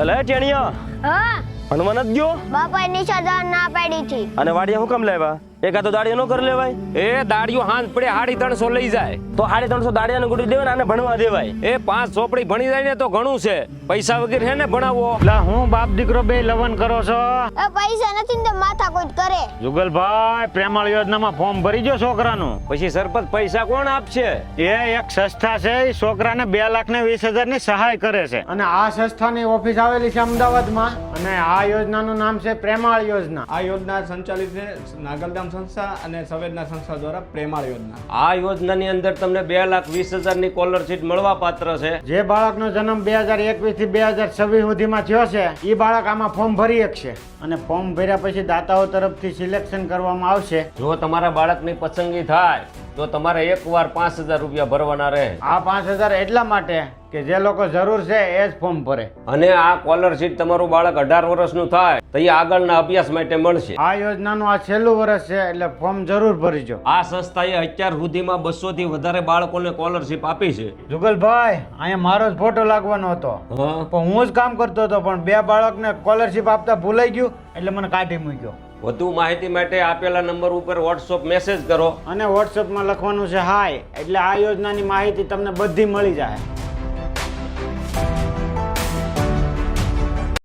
અલે ટેણિયા હા ભણવા નથી ગયો બાપાએ નિશા જવાનું ના પાડી હતી. અને વાડિયા હું કામ લાવ્યા? એકા તો દાડિયા નો કરી લેવાય. એ દાડિયો હાંજ પડે 350 લઈ જાય તો 350 દાડિયાને ગુડી દેવાય આને ભણવા દેવાય. એ 5 ચોપડી ભણી જાય ને તો ઘણું છે. પૈસા વગર હે ને ભણાવો. લા હું બાપ દીકરો બે લવન કરો છો? એ પૈસા નથી ને તો માથા કોઈ કરે. જુગલભાઈ પ્રેમાળ યોજનામાં ફોર્મ ભરી ગયો છોકરાનું? પછી સરપંચ પૈસા કોણ આપશે? એ એક સંસ્થા છે, એ છોકરાને 2,20,000 ની સહાય કરે છે અને આ સંસ્થાની ઓફિસ આવેલી છે અમદાવાદમાં અને આ યોજનાનું નામ છે પ્રેમાળ યોજના. આ યોજના સંચાલિત છે નાગલધામ સંસ્થા અને સંવેદના સંસ્થા દ્વારા પ્રેમાળ યોજના. આ યોજનાની અંદર તમને 2,20,000 ની સ્કોલરશીપ મળવા પાત્ર છે. જે બાળકનો જન્મ 2021 થી 2026 સુધીમાં થયો છે એ બાળક આમાં ફોર્મ ભરી શકશે અને ફોર્મ ભર્યા પછી દાતાઓ તરફથી સિલેક્શન કરવામાં આવશે. જો તમારા બાળકની પસંદગી થાય તો તમારે એકવાર 5,000 રૂપિયા ભરવાના રહે. આ 5,000 એટલા માટે કે જે લોકો જરૂર છે એ જ ફોર્મ ભરે. અને આ સ્કોલરશીપ તમારું બાળક 18 વર્ષનું થાય તો એ આગળના અભ્યાસ માટે મળશે. આ યોજનાનું આ છેલ્લું વર્ષ છે એટલે ફોર્મ જરૂર ભરીજો. આ સંસ્થાએ અત્યાર સુધીમાં 200 થી વધારે બાળકોને સ્કોલરશીપ આપી છે. જુગલભાઈ અહીંયા મારો જ ફોટો લાગવાનો હતો પણ હું જ કામ કરતો હતો પણ 2 બાળકને સ્કોલરશીપ આપતા ભૂલાઈ ગયું એટલે મને કાઢી મૂક્યો. વધુ માહિતી માટે આપેલા નંબર ઉપર વોટ્સઅપ મેસેજ કરો અને વોટ્સઅપમાં લખવાનું છે હાય એટલે આ યોજનાની માહિતી તમને બધી મળી જાય.